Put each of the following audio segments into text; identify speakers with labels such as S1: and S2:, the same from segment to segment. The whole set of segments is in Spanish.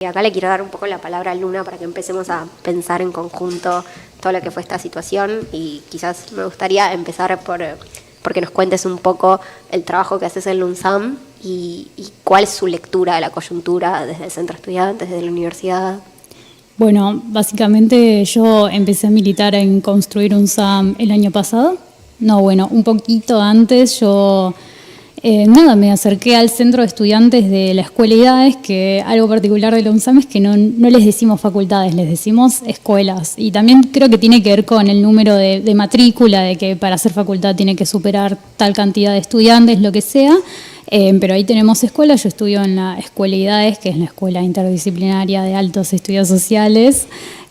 S1: Y acá le quiero dar un poco la palabra a Luna para que empecemos a pensar en conjunto todo lo que fue esta situación, y quizás me gustaría empezar porque nos cuentes un poco el trabajo que haces en LUNSAM y cuál es su lectura de la coyuntura desde el centro de estudiantes, desde la universidad.
S2: Bueno, básicamente yo empecé a militar en Construir UNSAM el año pasado. Un poquito antes yo me acerqué al centro de estudiantes de la Escuela IDAES, que algo particular de la UNSAM es que no les decimos facultades, les decimos escuelas. Y también creo que tiene que ver con el número de matrícula, de que para ser facultad tiene que superar tal cantidad de estudiantes, lo que sea. Pero ahí tenemos escuelas. Yo estudio en la Escuela IDAES, que es la Escuela Interdisciplinaria de Altos Estudios Sociales,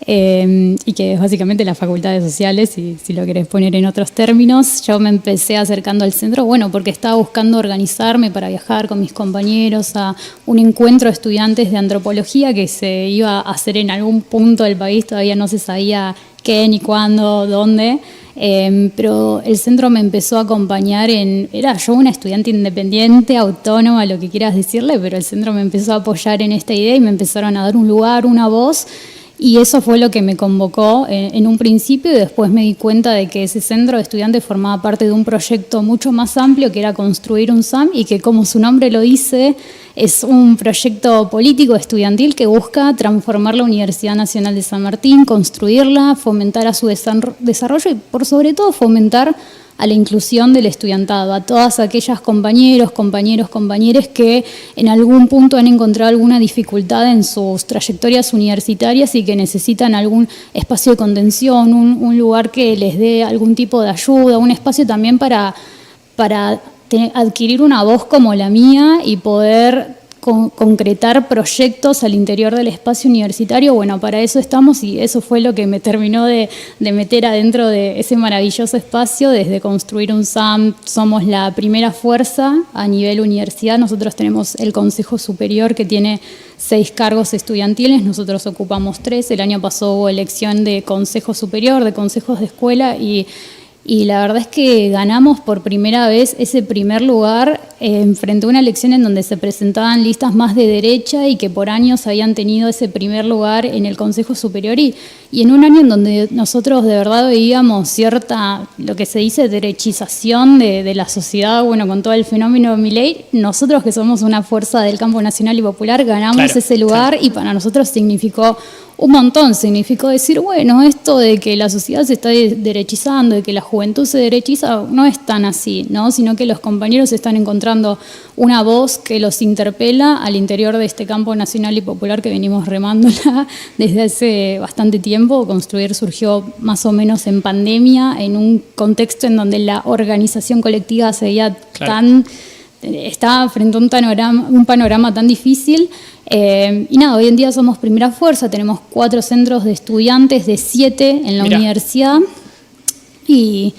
S2: y que es básicamente la Facultad de Sociales, si lo querés poner en otros términos. Yo me empecé acercando al centro, porque estaba buscando organizarme para viajar con mis compañeros a un encuentro de estudiantes de antropología que se iba a hacer en algún punto del país, todavía no se sabía qué, ni cuándo, dónde. Pero el centro me empezó a acompañar era yo una estudiante independiente, autónoma, lo que quieras decirle, pero el centro me empezó a apoyar en esta idea y me empezaron a dar un lugar, una voz, y eso fue lo que me convocó en un principio, y después me di cuenta de que ese centro de estudiantes formaba parte de un proyecto mucho más amplio, que era Construir UNSAM, y que, como su nombre lo dice, es un proyecto político estudiantil que busca transformar la Universidad Nacional de San Martín, construirla, fomentar a su desarrollo y, por sobre todo, fomentar a la inclusión del estudiantado, a todas aquellas compañeros, compañeres que en algún punto han encontrado alguna dificultad en sus trayectorias universitarias y que necesitan algún espacio de contención, un lugar que les dé algún tipo de ayuda, un espacio también para adquirir una voz como la mía y poder concretar proyectos al interior del espacio universitario. Para eso estamos, y eso fue lo que me terminó de meter adentro de ese maravilloso espacio. Desde Construir UNSAM somos la primera fuerza a nivel universidad. Nosotros tenemos el Consejo Superior, que tiene 6 cargos estudiantiles, nosotros ocupamos 3. El año pasado hubo elección de Consejo Superior, de consejos de escuela, y la verdad es que ganamos por primera vez ese primer lugar frente a una elección en donde se presentaban listas más de derecha y que por años habían tenido ese primer lugar en el Consejo Superior, y en un año en donde nosotros de verdad veíamos cierta, lo que se dice, derechización de la sociedad, con todo el fenómeno de Milei. Nosotros, que somos una fuerza del campo nacional y popular, ganamos ese lugar, y para nosotros significó un montón. Significó decir, esto de que la sociedad se está derechizando, de que la juventud se derechiza, no es tan así, ¿no? Sino que los compañeros están encontrando una voz que los interpela al interior de este campo nacional y popular que venimos remándola desde hace bastante tiempo. Construir surgió más o menos en pandemia, en un contexto en donde la organización colectiva se veía estaba frente a un panorama tan difícil. Hoy en día somos primera fuerza, tenemos 4 centros de estudiantes de 7 en la universidad, y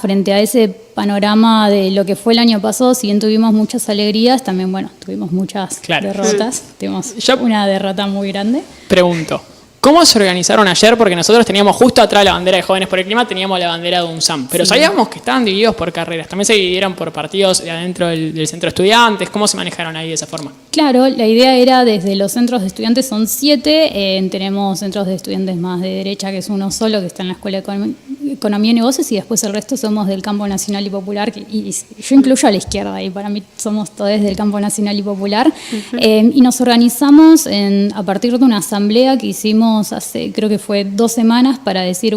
S2: frente a ese panorama de lo que fue el año pasado, si bien tuvimos muchas alegrías, también tuvimos muchas derrotas. Tuvimos una derrota muy grande.
S3: Pregunto, ¿cómo se organizaron ayer? Porque nosotros teníamos justo atrás la bandera de Jóvenes por el Clima, teníamos la bandera de UNSAM, pero sabíamos que estaban divididos por carreras. También se dividieron por partidos de adentro del centro de estudiantes. ¿Cómo se manejaron ahí de esa forma? Claro,
S2: la idea era, desde los centros de estudiantes son 7, tenemos centros de estudiantes más de derecha, que es uno solo, que está en la Escuela de Economía y Negocios, y después el resto somos del campo nacional y popular, y yo incluyo a la izquierda, y para mí somos todos del campo nacional y popular. Y nos organizamos a partir de una asamblea que hicimos hace, creo que fue 2 semanas, para decir,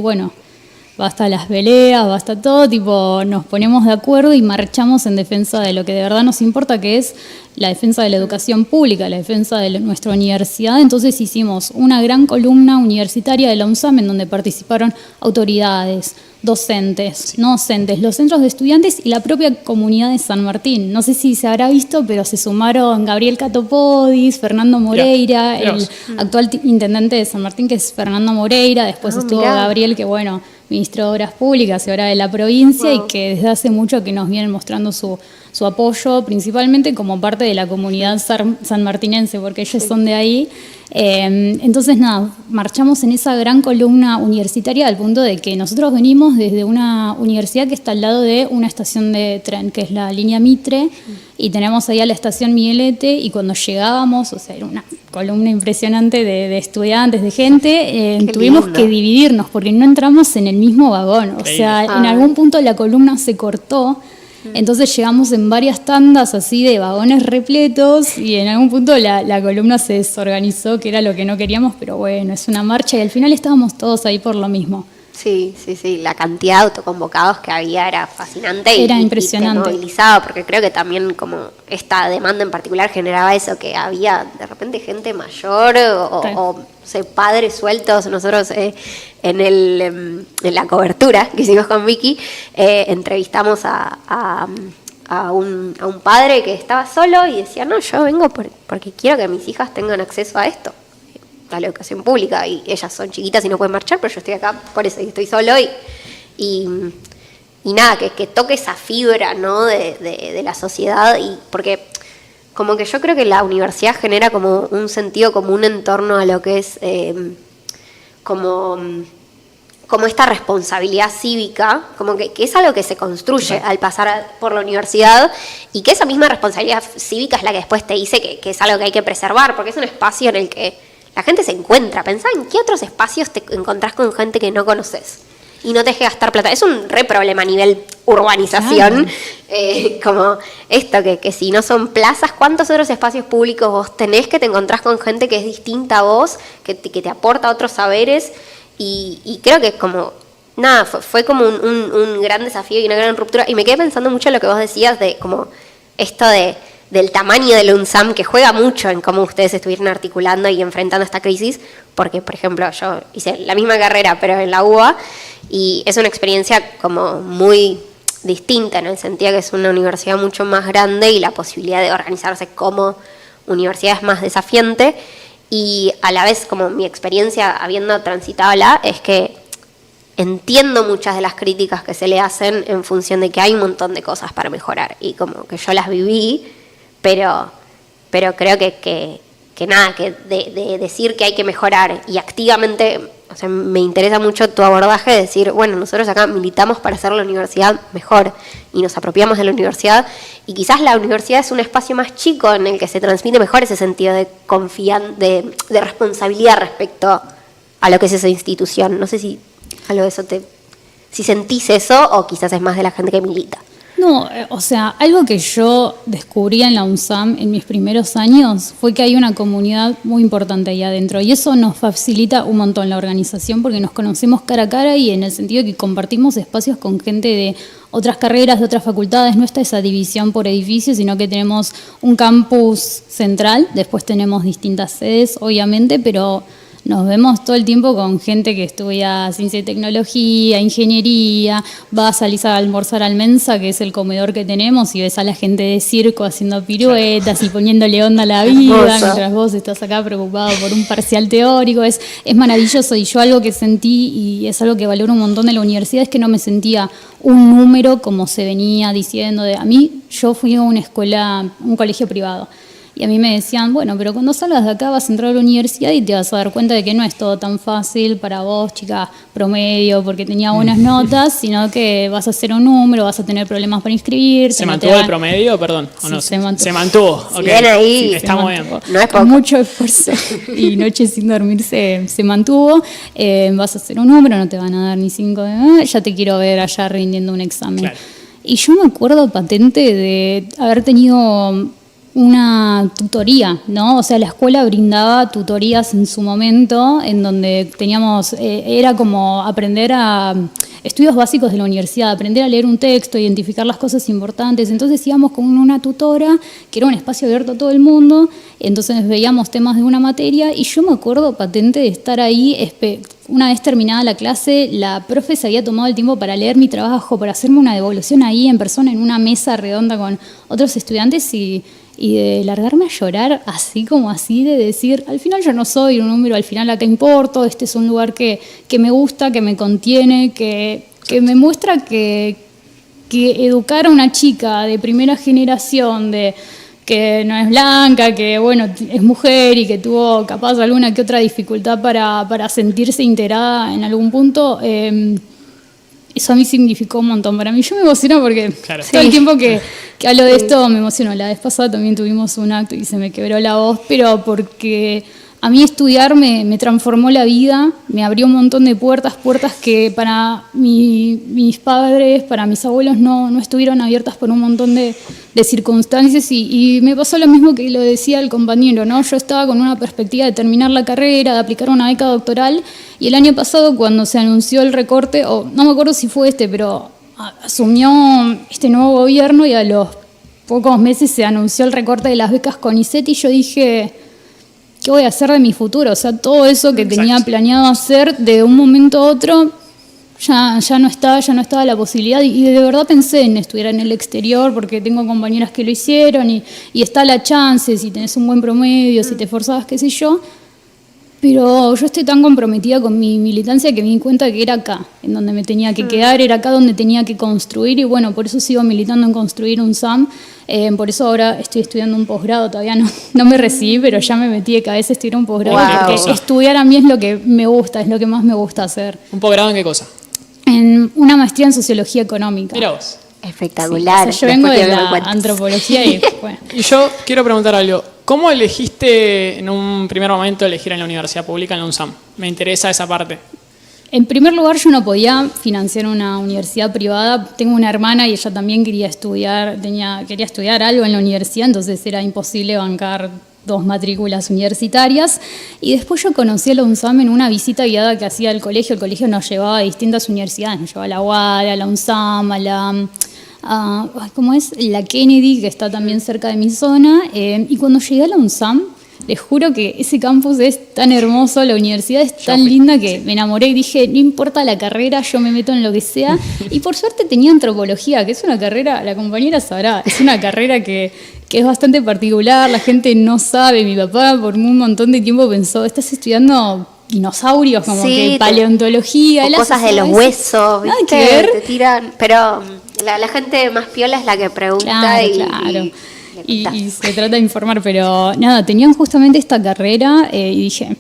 S2: basta las peleas, basta todo, nos ponemos de acuerdo y marchamos en defensa de lo que de verdad nos importa, que es la defensa de la educación pública, la defensa de nuestra universidad. Entonces hicimos una gran columna universitaria de la UNSAM, en donde participaron autoridades, docentes, no docentes, los centros de estudiantes y la propia comunidad de San Martín. No sé si se habrá visto, pero se sumaron Gabriel Catopodis, Fernando Moreira, el actual intendente de San Martín, que es Fernando Moreira. Después estuvo Gabriel, que ministro de Obras Públicas y ahora de la provincia, y que desde hace mucho que nos vienen mostrando su apoyo, principalmente como parte de la comunidad sanmartinense, porque ellos son de ahí. Entonces, marchamos en esa gran columna universitaria, al punto de que nosotros venimos desde una universidad que está al lado de una estación de tren, que es la línea Mitre, y tenemos ahí a la estación Miguelete, y cuando llegábamos, era una columna impresionante de estudiantes, de gente,
S1: Qué
S2: tuvimos
S1: lindo.
S2: que dividirnos porque no entramos en el mismo vagón. O sea, en algún punto la columna se cortó, entonces llegamos en varias tandas así de vagones repletos y en algún punto la columna se desorganizó, que era lo que no queríamos, pero bueno, es una marcha y al final estábamos todos ahí por lo mismo.
S1: Sí, sí, sí, la cantidad de autoconvocados que había era fascinante
S2: Era
S1: y
S2: impresionante.
S1: te movilizaba, porque creo que también como esta demanda en particular generaba eso, que había de repente gente mayor o padres sueltos. Nosotros en la cobertura que hicimos con Vicky, entrevistamos a un padre que estaba solo y decía, no, yo vengo porque quiero que mis hijas tengan acceso a esto, a la educación pública, y ellas son chiquitas y no pueden marchar, pero yo estoy acá por eso, y estoy solo, y nada, que toque esa fibra, ¿no?, de la sociedad, y porque como que yo creo que la universidad genera como un sentido común en torno a lo que es como esta responsabilidad cívica, como que es algo que se construye al pasar por la universidad, y que esa misma responsabilidad cívica es la que después te dice que es algo que hay que preservar, porque es un espacio en el que la gente se encuentra. Pensá en qué otros espacios te encontrás con gente que no conoces y no te deje gastar plata. Es un re problema a nivel urbanización, como esto, que si no son plazas, ¿cuántos otros espacios públicos vos tenés que te encontrás con gente que es distinta a vos, que te aporta otros saberes? Y creo que como, nada, fue como un gran desafío y una gran ruptura. Y me quedé pensando mucho en lo que vos decías de como esto del tamaño del UNSAM, que juega mucho en cómo ustedes estuvieron articulando y enfrentando esta crisis, porque, por ejemplo, yo hice la misma carrera, pero en la UBA, y es una experiencia como muy distinta, en el sentido que es una universidad mucho más grande y la posibilidad de organizarse como universidad es más desafiante, y a la vez como mi experiencia habiendo transitado es que entiendo muchas de las críticas que se le hacen en función de que hay un montón de cosas para mejorar, y como que yo las viví, pero creo que nada, que de decir que hay que mejorar y activamente, o sea, me interesa mucho tu abordaje de decir, bueno, nosotros acá militamos para hacer la universidad mejor y nos apropiamos de la universidad, y quizás la universidad es un espacio más chico en el que se transmite mejor ese sentido de de responsabilidad respecto a lo que es esa institución. No sé si algo de eso si sentís eso, o quizás es más de la gente que milita.
S2: No, o sea, algo que yo descubrí en la UNSAM en mis primeros años fue que hay una comunidad muy importante ahí adentro, y eso nos facilita un montón la organización porque nos conocemos cara a cara, y en el sentido de que compartimos espacios con gente de otras carreras, de otras facultades. No está esa división por edificios, sino que tenemos un campus central, después tenemos distintas sedes, obviamente, pero nos vemos todo el tiempo con gente que estudia ciencia y tecnología, ingeniería. Vas a salir a almorzar al Mensa, que es el comedor que tenemos, y ves a la gente de circo haciendo piruetas y poniéndole onda a la vida, mientras vos estás acá preocupado por un parcial teórico. Es maravilloso, y yo algo que sentí, y es algo que valoro un montón de la universidad, es que no me sentía un número como se venía diciendo. Yo fui a una escuela, un colegio privado, y a mí me decían, bueno, pero cuando salgas de acá vas a entrar a la universidad y te vas a dar cuenta de que no es todo tan fácil para vos, chica promedio, porque tenía buenas notas, sino que vas a hacer un número, vas a tener problemas para inscribirte.
S3: ¿Se mantuvo el promedio, perdón? ¿O
S2: sí,
S3: no?
S2: Se mantuvo.
S3: Se mantuvo,
S1: Si
S3: ok.
S1: bien ahí,
S3: Sí, está muy bien.
S1: No es poco.
S2: Con mucho esfuerzo y noches sin dormir se mantuvo. Vas a hacer un número, no te van a dar ni 5 de... ya te quiero ver allá rindiendo un examen.
S3: Claro.
S2: Y yo me acuerdo patente de haber tenido una tutoría, ¿no? O sea, la escuela brindaba tutorías en su momento, en donde teníamos, era como aprender a estudios básicos de la universidad, aprender a leer un texto, identificar las cosas importantes. Entonces íbamos con una tutora, que era un espacio abierto a todo el mundo, entonces veíamos temas de una materia, y yo me acuerdo patente de estar ahí. Una vez terminada la clase, la profe se había tomado el tiempo para leer mi trabajo, para hacerme una devolución ahí en persona, en una mesa redonda con otros estudiantes, y de largarme a llorar así como así, de decir, al final yo no soy un número, al final acá importo, este es un lugar que me gusta, que me contiene, que me muestra que educar a una chica de primera generación, que no es blanca, que bueno, es mujer y que tuvo capaz alguna que otra dificultad para sentirse integrada en algún punto, es eso a mí significó un montón para mí. Yo me emociono porque
S3: Claro.
S2: todo el tiempo que hablo de esto me emociono. La vez pasada también tuvimos un acto y se me quebró la voz, pero porque a mí estudiar me transformó la vida, me abrió un montón de puertas que para mis padres, para mis abuelos no estuvieron abiertas por un montón de circunstancias y me pasó lo mismo que lo decía el compañero, ¿no? Yo estaba con una perspectiva de terminar la carrera, de aplicar una beca doctoral y el año pasado cuando se anunció el recorte, o no me acuerdo si fue pero asumió este nuevo gobierno y a los pocos meses se anunció el recorte de las becas CONICET y yo dije, ¿qué voy a hacer de mi futuro? O sea, todo eso que tenía planeado hacer, de un momento a otro, ya no estaba la posibilidad. Y de verdad pensé en estudiar en el exterior, porque tengo compañeras que lo hicieron, y está la chance, si tenés un buen promedio, si te esforzabas, qué sé yo. Pero yo estoy tan comprometida con mi militancia que me di cuenta que era acá, en donde me tenía que quedar, era acá donde tenía que construir, y bueno, por eso sigo militando en construir un SAM. Por eso ahora estoy estudiando un posgrado, todavía no me recibí, pero ya me metí de cabeza a estudiar un posgrado, porque estudiar a mí es lo que me gusta, es lo que más me gusta hacer.
S3: ¿Un posgrado en qué cosa?
S2: En una maestría en sociología económica.
S3: Mirá vos.
S1: Espectacular.
S2: O sea, yo vengo de la antropología y bueno.
S3: Y yo quiero preguntar algo. ¿Cómo elegiste en un primer momento elegir en la universidad pública, en la UNSAM? Me interesa esa parte.
S2: En primer lugar, yo no podía financiar una universidad privada. Tengo una hermana y ella también quería estudiar algo en la universidad, entonces era imposible bancar 2 matrículas universitarias. Y después yo conocí a la UNSAM en una visita guiada que hacía el colegio. El colegio nos llevaba a distintas universidades, nos llevaba a la UADE, a la UNSAM, ¿cómo es? La Kennedy, que está también cerca de mi zona. Y cuando llegué a la UNSAM, les juro que ese campus es tan hermoso, la universidad es tan linda que me enamoré y dije, no importa la carrera, yo me meto en lo que sea. Y por suerte tenía antropología, que es una carrera, la compañera sabrá, es una carrera que es bastante particular, la gente no sabe. Mi papá por un montón de tiempo pensó, estás estudiando dinosaurios, como que paleontología.
S1: O cosas de los huesos, ¿viste?
S2: Nada que ver.
S1: Te tiran, pero la gente más piola es la que pregunta.
S2: Claro. Y se trata de informar, pero nada, tenían justamente esta carrera y dije,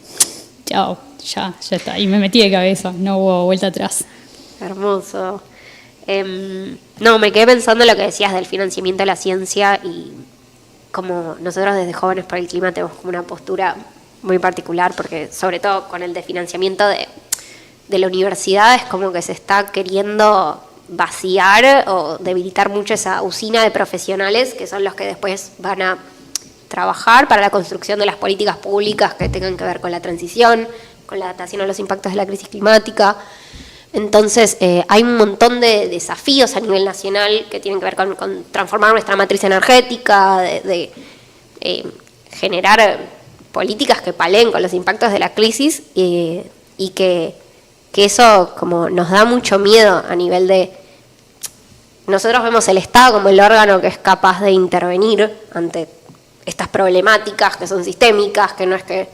S2: chao, ya está. Y me metí de cabeza, no hubo vuelta atrás.
S1: Hermoso. No, me quedé pensando en lo que decías del financiamiento de la ciencia y como nosotros desde Jóvenes por el Clima tenemos como una postura muy particular, porque sobre todo con el de financiamiento de la universidad es como que se está queriendo vaciar o debilitar mucho esa usina de profesionales que son los que después van a trabajar para la construcción de las políticas públicas que tengan que ver con la transición, con la adaptación a los impactos de la crisis climática. Entonces hay un montón de desafíos a nivel nacional que tienen que ver con transformar nuestra matriz energética, de generar políticas que paleen con los impactos de la crisis y que eso como nos da mucho miedo a nivel de... Nosotros vemos el Estado como el órgano que es capaz de intervenir ante estas problemáticas que son sistémicas, que no es que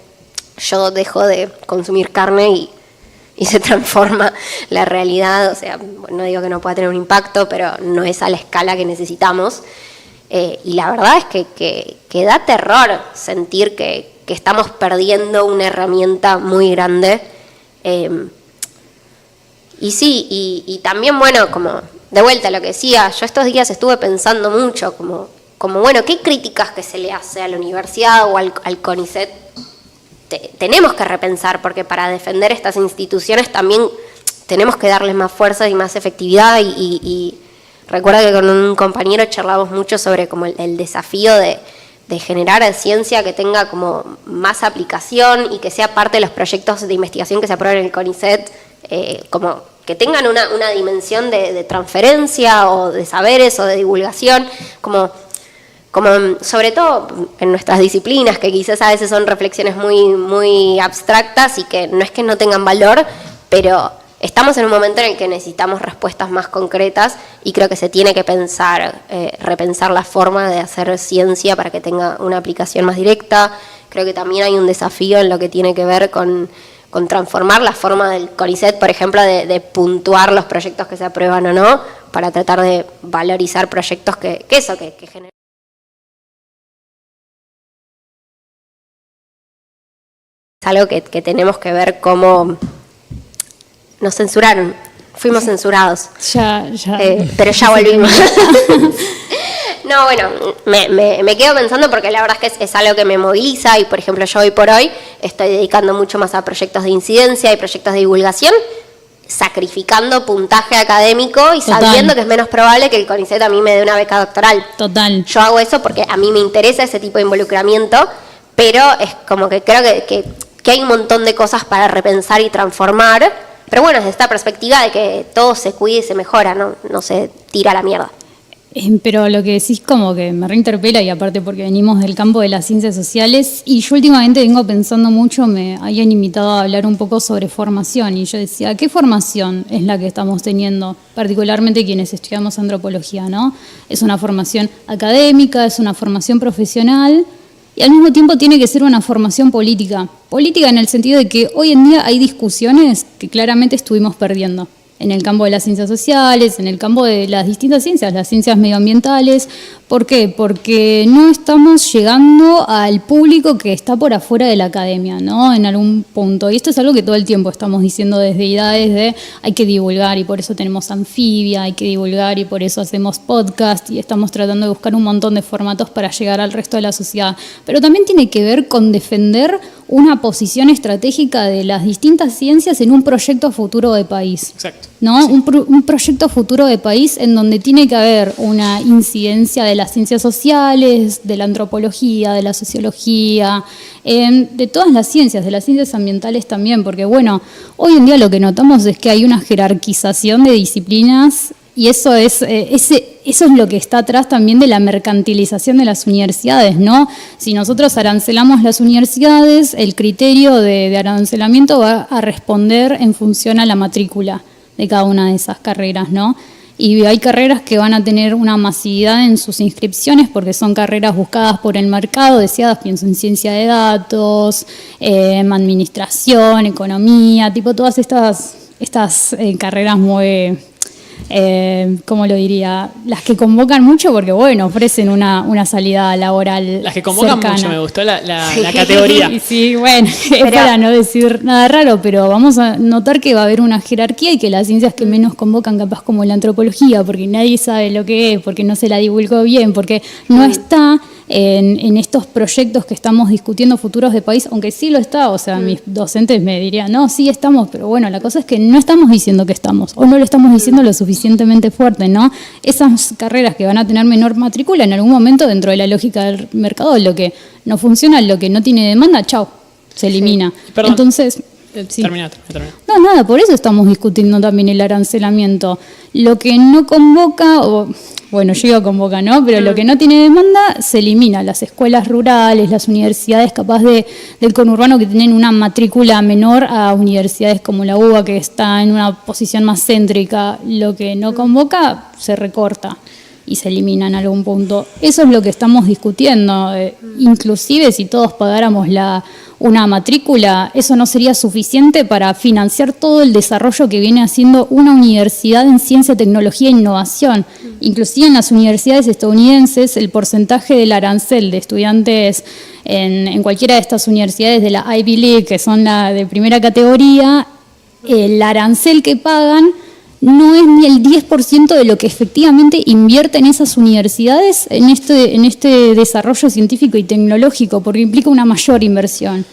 S1: yo dejo de consumir carne y se transforma la realidad. O sea, no digo que no pueda tener un impacto, pero no es a la escala que necesitamos. Y la verdad es que da terror sentir que estamos perdiendo una herramienta muy grande. Y sí, y también, bueno, como de vuelta lo que decía, yo estos días estuve pensando mucho, como bueno, ¿qué críticas que se le hace a la universidad o al CONICET tenemos que repensar? Porque para defender estas instituciones también tenemos que darles más fuerza y más efectividad. Y recuerdo que con un compañero charlamos mucho sobre como el desafío de generar ciencia que tenga como más aplicación y que sea parte de los proyectos de investigación que se aprueben en el CONICET, como que tengan una dimensión de transferencia o de saberes o de divulgación, como sobre todo en nuestras disciplinas, que quizás a veces son reflexiones muy, muy abstractas y que no es que no tengan valor, pero estamos en un momento en el que necesitamos respuestas más concretas y creo que se tiene que repensar la forma de hacer ciencia para que tenga una aplicación más directa. Creo que también hay un desafío en lo que tiene que ver con transformar la forma del CONICET, por ejemplo, de puntuar los proyectos que se aprueban o no, para tratar de valorizar proyectos que generen. Es algo que tenemos que ver cómo nos censuraron Fuimos censurados.
S2: Ya.
S1: Pero ya volvimos. No, bueno, me quedo pensando porque la verdad es que es algo que me moviliza y, por ejemplo, yo hoy por hoy estoy dedicando mucho más a proyectos de incidencia y proyectos de divulgación, sacrificando puntaje académico y sabiendo que es menos probable que el CONICET a mí me dé una beca doctoral.
S2: Total.
S1: Yo hago eso porque a mí me interesa ese tipo de involucramiento, pero es como que creo que hay un montón de cosas para repensar y transformar, pero bueno, desde esta perspectiva de que todo se cuide y se mejora, no se tira a la mierda.
S2: Pero lo que decís como que me reinterpela, y aparte porque venimos del campo de las ciencias sociales, y yo últimamente vengo pensando mucho, me habían invitado a hablar un poco sobre formación, y yo decía, ¿qué formación es la que estamos teniendo? Particularmente quienes estudiamos antropología, ¿no? Es una formación académica, es una formación profesional, y al mismo tiempo tiene que ser una formación política. Política en el sentido de que hoy en día hay discusiones que claramente estuvimos perdiendo. En el campo de las ciencias sociales, en el campo de las distintas ciencias, las ciencias medioambientales. ¿Por qué? Porque no estamos llegando al público que está por afuera de la academia, ¿no? En algún punto. Y esto es algo que todo el tiempo estamos diciendo desde IDAES de hay que divulgar y por eso tenemos Anfibia, hay que divulgar y por eso hacemos podcast y estamos tratando de buscar un montón de formatos para llegar al resto de la sociedad. Pero también tiene que ver con defender una posición estratégica de las distintas ciencias en un proyecto futuro de país.
S3: Exacto.
S2: ¿No?
S3: Sí.
S2: Un proyecto futuro de país en donde tiene que haber una incidencia de las ciencias sociales, de la antropología, de la sociología, de todas las ciencias, de las ciencias ambientales también, porque bueno, hoy en día lo que notamos es que hay una jerarquización de disciplinas y eso es lo que está atrás también de la mercantilización de las universidades, ¿no? Si nosotros arancelamos las universidades, el criterio de arancelamiento va a responder en función a la matrícula de cada una de esas carreras, ¿no? Y hay carreras que van a tener una masividad en sus inscripciones porque son carreras buscadas por el mercado, deseadas, pienso en ciencia de datos, administración, economía, tipo todas estas carreras muy... ¿cómo lo diría? Las que convocan mucho porque, bueno, ofrecen una salida laboral.
S3: Las que convocan
S2: cercana.
S3: mucho, me gustó la categoría.
S2: Sí, bueno, es para no decir nada raro, pero vamos a notar que va a haber una jerarquía y que las ciencias que menos convocan, capaz como la antropología, porque nadie sabe lo que es, porque no se la divulgó bien, porque no está en estos proyectos que estamos discutiendo futuros de país, aunque sí lo está, o sea, mis docentes me dirían, no, sí estamos, pero bueno, la cosa es que no estamos diciendo que estamos, o no lo estamos diciendo lo suficientemente fuerte, ¿no? Esas carreras que van a tener menor matrícula, en algún momento, dentro de la lógica del mercado, lo que no funciona, lo que no tiene demanda, chao, se elimina.
S3: Sí. Perdón.
S2: Entonces... Sí.
S3: Termina.
S2: No, nada, por eso estamos discutiendo también el arancelamiento. Lo que no convoca, bueno, yo digo convoca, ¿no? Pero lo que no tiene demanda se elimina. Las escuelas rurales, las universidades capaz del conurbano que tienen una matrícula menor a universidades como la UBA que está en una posición más céntrica, lo que no convoca se recorta y se elimina en algún punto. Eso es lo que estamos discutiendo. Inclusive si todos pagáramos una matrícula, eso no sería suficiente para financiar todo el desarrollo que viene haciendo una universidad en ciencia, tecnología e innovación. Inclusive en las universidades estadounidenses, el porcentaje del arancel de estudiantes en cualquiera de estas universidades de la Ivy League, que son la de primera categoría, el arancel que pagan no es ni el 10% de lo que efectivamente invierten esas universidades en este desarrollo científico y tecnológico, porque implica una mayor inversión.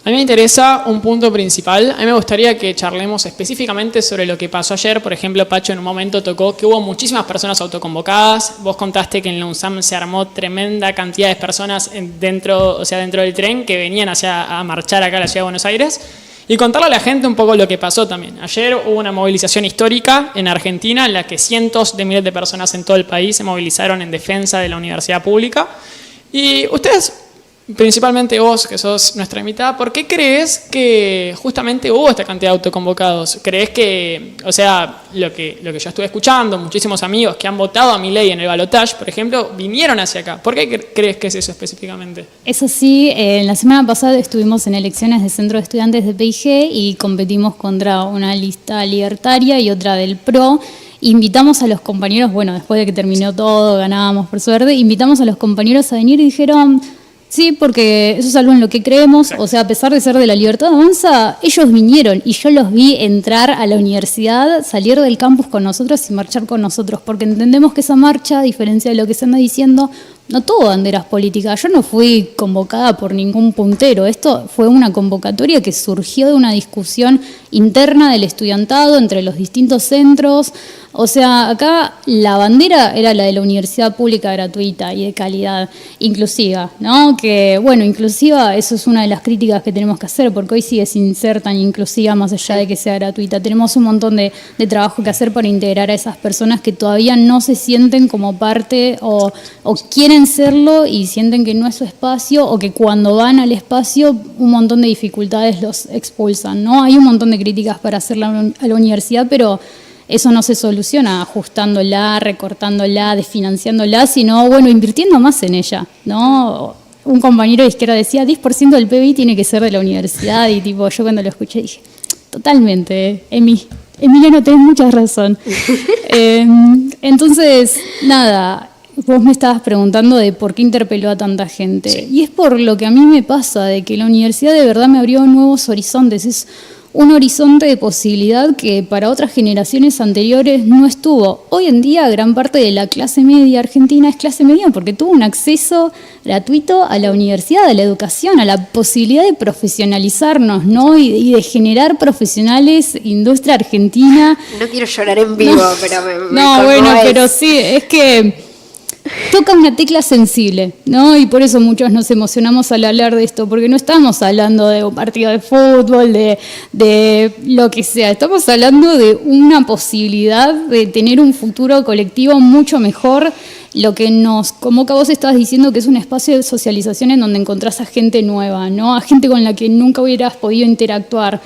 S3: A mí me interesa un punto principal. A mí me gustaría que charlemos específicamente sobre lo que pasó ayer. Por ejemplo, Pacho en un momento tocó que hubo muchísimas personas autoconvocadas. Vos contaste que en la UNSAM se armó tremenda cantidad de personas dentro del tren que venían a marchar acá a la Ciudad de Buenos Aires. Y contarle a la gente un poco lo que pasó también. Ayer hubo una movilización histórica en Argentina en la que cientos de miles de personas en todo el país se movilizaron en defensa de la universidad pública. Y ustedes, principalmente vos, que sos nuestra invitada, ¿por qué crees que justamente hubo esta cantidad de autoconvocados? ¿Crees que, o sea, lo que yo estuve escuchando, muchísimos amigos que han votado a Milei en el balotaje, por ejemplo, vinieron hacia acá? ¿Por qué crees que es eso específicamente?
S2: Es así, la semana pasada estuvimos en elecciones de Centro de Estudiantes de PIG y competimos contra una lista libertaria y otra del PRO. Invitamos a los compañeros, bueno, después de que terminó todo, ganábamos por suerte, invitamos a los compañeros a venir y dijeron... Sí, porque eso es algo en lo que creemos.
S3: Exacto.
S2: O sea, a pesar de ser de la Libertad Avanza, ellos vinieron y yo los vi entrar a la universidad, salir del campus con nosotros y marchar con nosotros, porque entendemos que esa marcha, a diferencia de lo que se anda diciendo, no tuvo banderas políticas. Yo no fui convocada por ningún puntero. Esto fue una convocatoria que surgió de una discusión interna del estudiantado entre los distintos centros. O sea, acá la bandera era la de la universidad pública gratuita y de calidad, inclusiva, ¿no? Que, bueno, inclusiva, eso es una de las críticas que tenemos que hacer, porque hoy sigue sin ser tan inclusiva más allá de que sea gratuita. Tenemos un montón de trabajo que hacer para integrar a esas personas que todavía no se sienten como parte o quieren serlo y sienten que no es su espacio, o que cuando van al espacio un montón de dificultades los expulsan, ¿no? Hay un montón de críticas para hacer a la universidad, pero eso no se soluciona ajustándola, recortándola, desfinanciándola, sino, bueno, invirtiendo más en ella, ¿no? Un compañero de izquierda decía, 10% del PBI tiene que ser de la universidad, y tipo, yo cuando lo escuché dije, totalmente, Emiliano, tenés mucha razón. Entonces, nada, vos me estabas preguntando de por qué interpeló a tanta gente.
S3: Sí.
S2: Y es por lo que a mí me pasa, de que la universidad de verdad me abrió nuevos horizontes. Es un horizonte de posibilidad que para otras generaciones anteriores no estuvo. Hoy en día gran parte de la clase media argentina es clase media porque tuvo un acceso gratuito a la universidad, a la educación, a la posibilidad de profesionalizarnos, ¿no? Y de generar profesionales, industria argentina.
S1: No quiero llorar en vivo, pero me
S2: No, bueno,
S1: conmueve.
S2: pero sí, es que toca una tecla sensible, ¿no? Y por eso muchos nos emocionamos al hablar de esto, porque no estamos hablando de un partido de fútbol, de lo que sea, estamos hablando de una posibilidad de tener un futuro colectivo mucho mejor. Lo que nos convoca, vos estabas diciendo que es un espacio de socialización en donde encontrás a gente nueva, ¿no? A gente con la que nunca hubieras podido interactuar.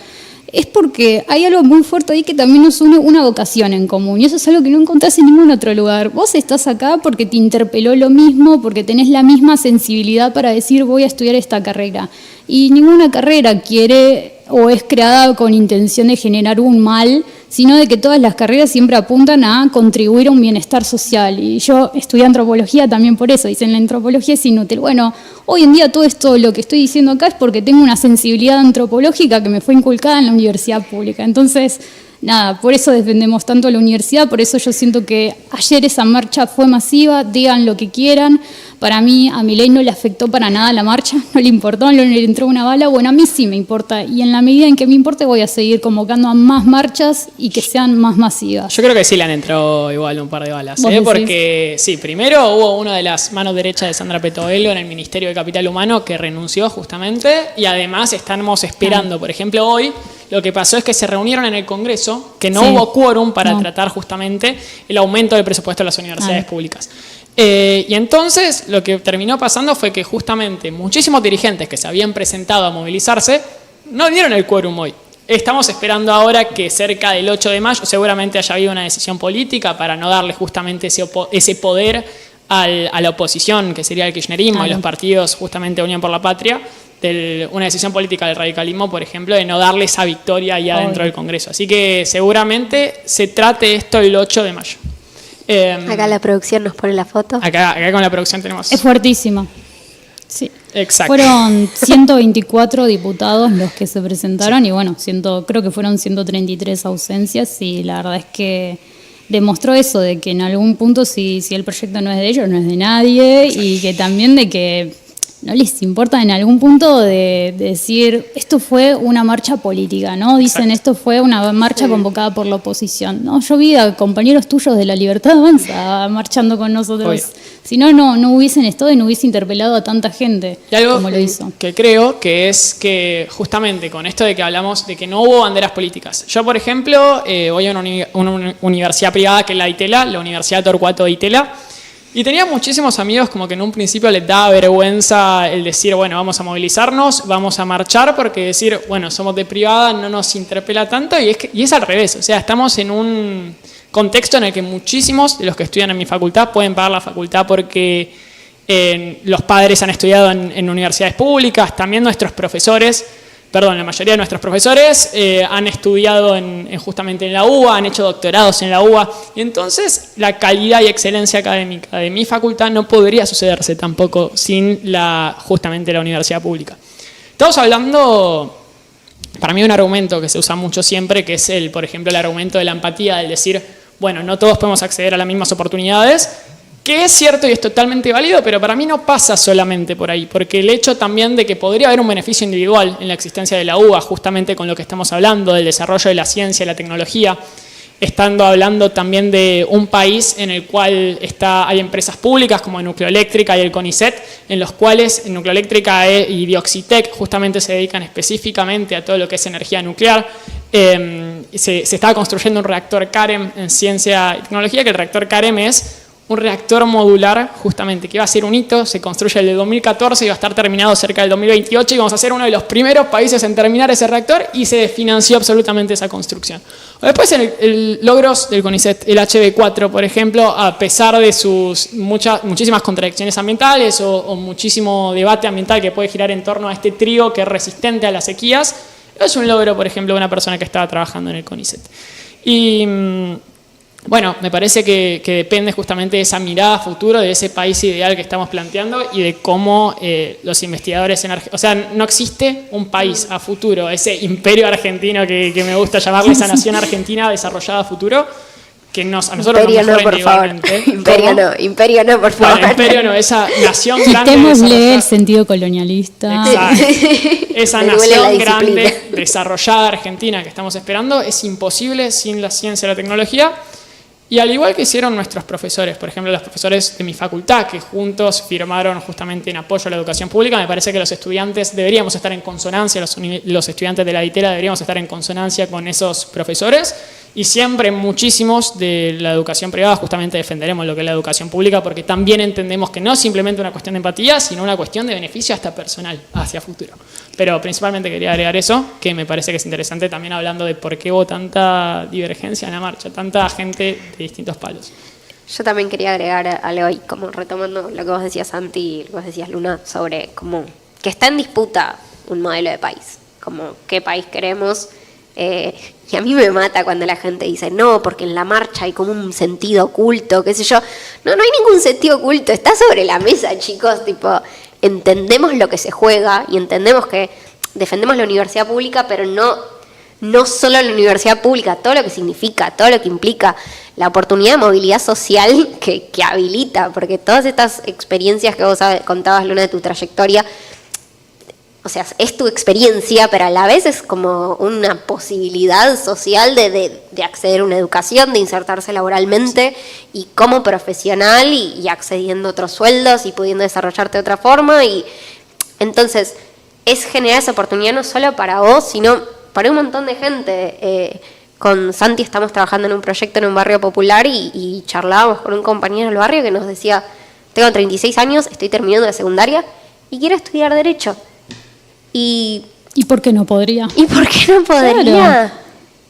S2: Es porque hay algo muy fuerte ahí que también nos une una vocación en común, y eso es algo que no encontrás en ningún otro lugar. Vos estás acá porque te interpeló lo mismo, porque tenés la misma sensibilidad para decir voy a estudiar esta carrera. Y ninguna carrera quiere o es creada con intención de generar un mal, sino de que todas las carreras siempre apuntan a contribuir a un bienestar social. Y yo estudié antropología también por eso, dicen la antropología es inútil. Bueno, hoy en día todo esto, lo que estoy diciendo acá es porque tengo una sensibilidad antropológica que me fue inculcada en la universidad pública. Entonces, nada, por eso defendemos tanto a la universidad, por eso yo siento que ayer esa marcha fue masiva, digan lo que quieran. Para mí, a Milei no le afectó para nada la marcha, no le importó, no le entró una bala. Bueno, a mí sí me importa, y en la medida en que me importe voy a seguir convocando a más marchas y que sean más masivas.
S3: Yo creo que sí le han entrado igual un par de balas,
S2: ¿Vos decís?
S3: porque sí, primero hubo una de las manos derechas de Sandra Petovelo en el Ministerio de Capital Humano que renunció justamente, y además estamos esperando, por ejemplo, hoy lo que pasó es que se reunieron en el Congreso, que no
S2: Sí.
S3: hubo quórum para
S2: No.
S3: tratar justamente el aumento del presupuesto de las universidades públicas. Y entonces lo que terminó pasando fue que justamente muchísimos dirigentes que se habían presentado a movilizarse no dieron el quórum hoy. Estamos esperando ahora que cerca del 8 de mayo seguramente haya habido una decisión política para no darle justamente ese poder a la oposición, que sería el kirchnerismo,
S2: Claro.
S3: y los partidos justamente Unión por la Patria, una decisión política del radicalismo, por ejemplo, de no darle esa victoria allá
S2: Obvio.
S3: dentro del Congreso. Así que seguramente se trate esto el 8 de mayo.
S1: Acá la producción nos pone la foto.
S3: Acá con la producción tenemos...
S2: Es fuertísima. Sí.
S3: Exacto.
S2: Fueron 124 diputados los que se presentaron, y bueno, creo que fueron 133 ausencias, y la verdad es que demostró eso, de que en algún punto si el proyecto no es de ellos, no es de nadie, y que también de que no les importa en algún punto de decir, esto fue una marcha política, ¿no? Dicen,
S3: Exacto.
S2: esto fue una marcha convocada por la oposición, ¿no? Yo vi a compañeros tuyos de la Libertad Avanza marchando con nosotros.
S3: Obvio.
S2: Si no, no hubiesen estado y no hubiese interpelado a tanta gente
S3: Y algo
S2: como lo hizo.
S3: que creo que es que justamente con esto de que hablamos de que no hubo banderas políticas. Yo, por ejemplo, voy a una universidad privada que es la ITELA, la Universidad Torcuato de Itela, y tenía muchísimos amigos como que en un principio les daba vergüenza el decir, bueno, vamos a movilizarnos, vamos a marchar, porque decir, bueno, somos de privada, no nos interpela tanto, y es al revés. O sea, estamos en un contexto en el que muchísimos de los que estudian en mi facultad pueden pagar la facultad porque los padres han estudiado en universidades públicas, también nuestros profesores la mayoría de nuestros profesores han estudiado justamente en la UBA, han hecho doctorados en la UBA, y entonces la calidad y excelencia académica de mi facultad no podría sucederse tampoco sin justamente la universidad pública. Estamos hablando, para mí un argumento que se usa mucho siempre, que es por ejemplo, el argumento de la empatía, del decir, bueno, no todos podemos acceder a las mismas oportunidades, que es cierto y es totalmente válido, pero para mí no pasa solamente por ahí, porque el hecho también de que podría haber un beneficio individual en la existencia de la UBA, justamente con lo que estamos hablando, del desarrollo de la ciencia y la tecnología, estando hablando también de un país en el cual hay empresas públicas como Nucleoeléctrica y el CONICET, en los cuales Nucleoeléctrica y Dioxitec justamente se dedican específicamente a todo lo que es energía nuclear. Se está construyendo un reactor CAREM en ciencia y tecnología, que el reactor CAREM es un reactor modular, justamente, que iba a ser un hito, se construye el de 2014 y va a estar terminado cerca del 2028 y vamos a ser uno de los primeros países en terminar ese reactor y se financió absolutamente esa construcción. Después el logros del CONICET, el HB4, por ejemplo, a pesar de sus muchísimas contradicciones ambientales o muchísimo debate ambiental que puede girar en torno a este trío que es resistente a las sequías, es un logro, por ejemplo, de una persona que estaba trabajando en el CONICET. Y bueno, me parece que depende justamente de esa mirada a futuro, de ese país ideal que estamos planteando y de cómo los investigadores en Argentina, o sea, no existe un país a futuro, ese imperio argentino que me gusta llamarle, esa nación argentina desarrollada a futuro, que a nosotros
S1: Imperio
S3: nos
S1: no, por favor. Imperio no, por favor.
S3: Bueno, imperio no, esa nación grande.
S2: Quitémosle el sentido colonialista.
S3: Exacto. Esa nación grande, desarrollada argentina que estamos esperando, es imposible sin la ciencia y la tecnología. Y al igual que hicieron nuestros profesores, por ejemplo, los profesores de mi facultad, que juntos firmaron justamente en apoyo a la educación pública, me parece que los estudiantes deberíamos estar en consonancia, los estudiantes de la ITERA deberíamos estar en consonancia con esos profesores, y siempre muchísimos de la educación privada justamente defenderemos lo que es la educación pública, porque también entendemos que no es simplemente una cuestión de empatía, sino una cuestión de beneficio hasta personal hacia futuro. Pero principalmente quería agregar eso, que me parece que es interesante también hablando de por qué hubo tanta divergencia en la marcha, tanta gente de distintos palos.
S1: Yo también quería agregar algo y como retomando lo que vos decías, Santi, y lo que vos decías, Luna, sobre como que está en disputa un modelo de país, como qué país queremos. Y a mí me mata cuando la gente dice, no, porque en la marcha hay como un sentido oculto, qué sé yo. No hay ningún sentido oculto, está sobre la mesa, chicos, tipo, entendemos lo que se juega y entendemos que defendemos la universidad pública, pero no solo la universidad pública, todo lo que significa, todo lo que implica la oportunidad de movilidad social que habilita, porque todas estas experiencias que vos contabas, Luna, de tu trayectoria, o sea, es tu experiencia, pero a la vez es como una posibilidad social de acceder a una educación, de insertarse laboralmente y como profesional y accediendo a otros sueldos y pudiendo desarrollarte de otra forma. Y entonces es generar esa oportunidad no solo para vos, sino para un montón de gente. Con Santi estamos trabajando en un proyecto en un barrio popular y charlábamos con un compañero del barrio que nos decía, tengo 36 años, estoy terminando la secundaria y quiero estudiar Derecho. ¿Y
S2: por qué no podría?
S1: ¿Y por qué no podría? Claro.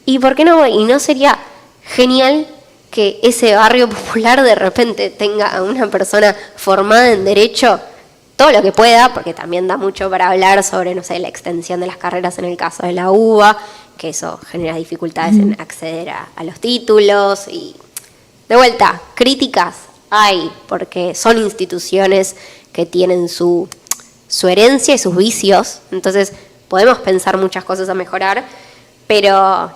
S1: ¿Y por qué no? ¿Y no sería genial que ese barrio popular de repente tenga a una persona formada en Derecho todo lo que pueda? Porque también da mucho para hablar sobre, no sé, la extensión de las carreras en el caso de la UBA, que eso genera dificultades en acceder a los títulos. Y de vuelta, críticas hay, porque son instituciones que tienen su herencia y sus vicios, entonces podemos pensar muchas cosas a mejorar, pero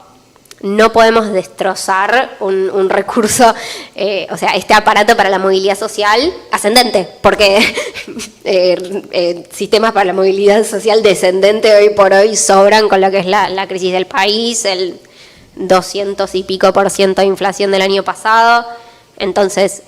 S1: no podemos destrozar un recurso, o sea, este aparato para la movilidad social ascendente, porque sistemas para la movilidad social descendente hoy por hoy sobran con lo que es la crisis del país, el 200 y pico % de inflación del año pasado, entonces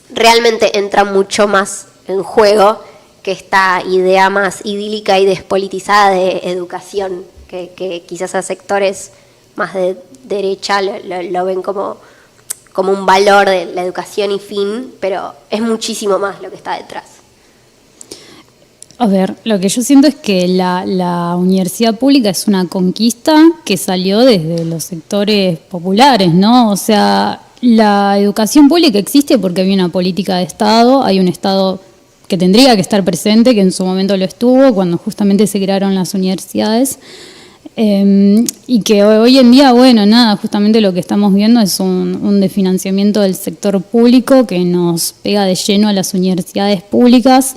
S1: realmente entra mucho más en juego que esta idea más idílica y despolitizada de educación, que quizás a sectores más de derecha lo ven como un valor de la educación y fin, pero es muchísimo más lo que está detrás.
S2: A ver, lo que yo siento es que la universidad pública es una conquista que salió desde los sectores populares, ¿no? O sea, la educación pública existe porque había una política de Estado, hay un Estado que tendría que estar presente, que en su momento lo estuvo, cuando justamente se crearon las universidades. Y que hoy en día, bueno, nada, justamente lo que estamos viendo es un desfinanciamiento del sector público que nos pega de lleno a las universidades públicas.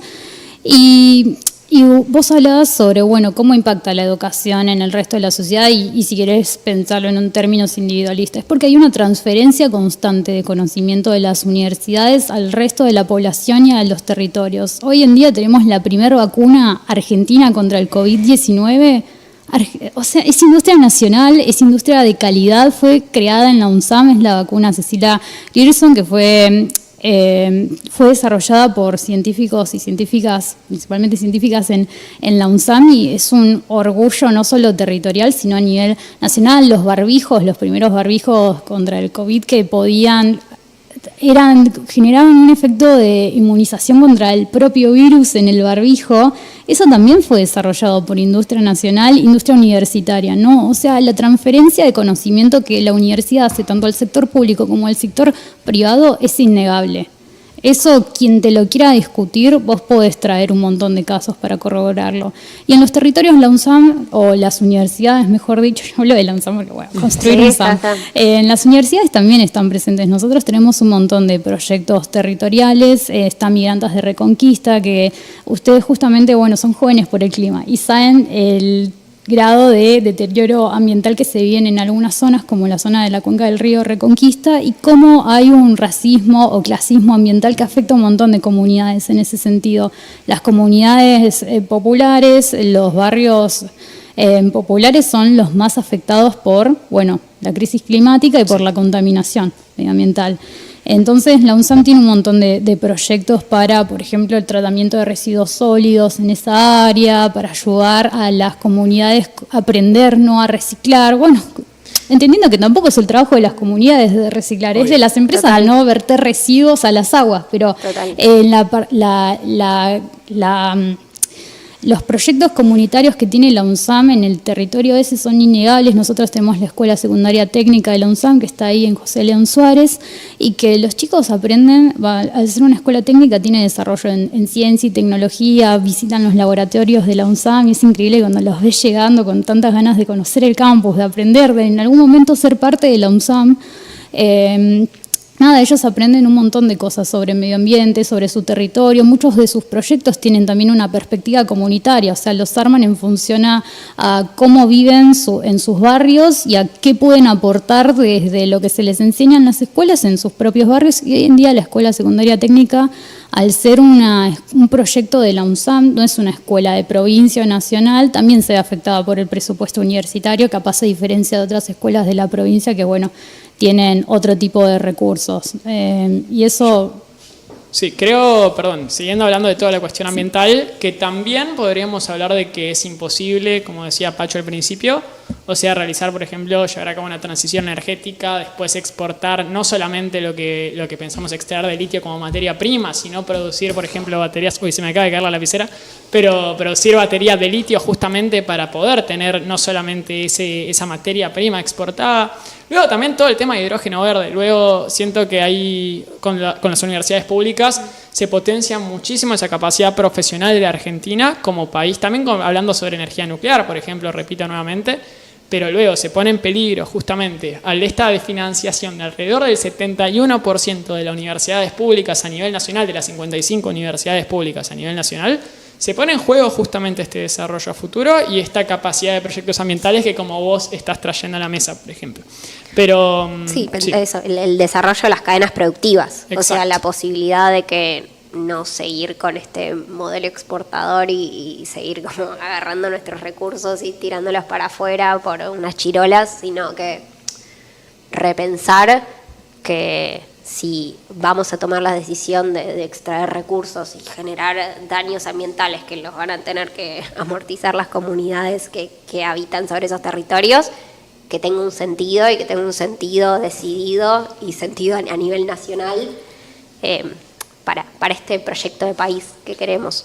S2: Y vos hablabas sobre, bueno, cómo impacta la educación en el resto de la sociedad y si querés pensarlo en términos individualistas, es porque hay una transferencia constante de conocimiento de las universidades al resto de la población y a los territorios. Hoy en día tenemos la primera vacuna argentina contra el COVID-19. O sea, es industria nacional, es industria de calidad, fue creada en la UNSAM, es la vacuna Cecilia Grierson, que fue desarrollada por científicos y científicas, principalmente científicas en la UNSAM, y es un orgullo no solo territorial, sino a nivel nacional. Los primeros barbijos contra el COVID que generaban un efecto de inmunización contra el propio virus en el barbijo. Eso también fue desarrollado por industria nacional, industria universitaria, ¿no? O sea, la transferencia de conocimiento que la universidad hace tanto al sector público como al sector privado es innegable. Eso, quien te lo quiera discutir, vos podés traer un montón de casos para corroborarlo. Y en los territorios, la UNSAM, o las universidades, mejor dicho, yo hablo de la UNSAM porque voy a construir UNSAM. En las universidades también están presentes. Nosotros tenemos un montón de proyectos territoriales, están Migrantes de Reconquista, que ustedes justamente, bueno, son jóvenes por el clima y saben el grado de deterioro ambiental que se vive en algunas zonas, como la zona de la cuenca del río Reconquista, y cómo hay un racismo o clasismo ambiental que afecta a un montón de comunidades en ese sentido. Las comunidades populares, los barrios populares son los más afectados por, bueno, la crisis climática y por la contaminación medioambiental. Entonces, la UNSAM tiene un montón de proyectos para, por ejemplo, el tratamiento de residuos sólidos en esa área, para ayudar a las comunidades a aprender no a reciclar. Bueno, entendiendo que tampoco es el trabajo de las comunidades de reciclar, es de las empresas al no verter residuos a las aguas, pero los proyectos comunitarios que tiene la UNSAM en el territorio ese son innegables. Nosotros tenemos la Escuela Secundaria Técnica de la UNSAM, que está ahí en José León Suárez, y que los chicos aprenden, al ser una escuela técnica, tiene desarrollo en ciencia y tecnología, visitan los laboratorios de la UNSAM, y es increíble cuando los ves llegando con tantas ganas de conocer el campus, de aprender, de en algún momento ser parte de la UNSAM. Nada, ellos aprenden un montón de cosas sobre medio ambiente, sobre su territorio. Muchos de sus proyectos tienen también una perspectiva comunitaria, o sea, los arman en función a cómo viven en sus barrios y a qué pueden aportar desde lo que se les enseña en las escuelas en sus propios barrios. Y hoy en día la Escuela Secundaria Técnica, al ser un proyecto de la UNSAM, no es una escuela de provincia o nacional, también se ve afectada por el presupuesto universitario, capaz a diferencia de otras escuelas de la provincia que, bueno, tienen otro tipo de recursos. Y eso...
S3: Sí, creo, siguiendo hablando de toda la cuestión ambiental, que también podríamos hablar de que es imposible, como decía Pacho al principio, o sea, realizar, por ejemplo, llevar a cabo una transición energética, después exportar no solamente lo que pensamos extraer de litio como materia prima, sino producir, por ejemplo, baterías, uy, se me acaba de caer la lapicera, pero producir baterías de litio justamente para poder tener no solamente esa materia prima exportada. Luego también todo el tema de hidrógeno verde. Luego siento que ahí con las universidades públicas se potencia muchísimo esa capacidad profesional de la Argentina como país. También hablando sobre energía nuclear, por ejemplo, repito nuevamente. Pero luego se pone en peligro justamente al esta de financiación de alrededor del 71% de las universidades públicas a nivel nacional, de las 55 universidades públicas a nivel nacional, se pone en juego justamente este desarrollo a futuro y esta capacidad de proyectos ambientales que como vos estás trayendo a la mesa, por ejemplo. Pero
S1: sí. Eso, el desarrollo de las cadenas productivas. Exacto. O sea, la posibilidad de que no seguir con este modelo exportador y seguir como agarrando nuestros recursos y tirándolos para afuera por unas chirolas, sino que repensar que si vamos a tomar la decisión de extraer recursos y generar daños ambientales que los van a tener que amortizar las comunidades que habitan sobre esos territorios, que tenga un sentido y que tenga un sentido decidido y sentido a nivel nacional para este proyecto de país que queremos.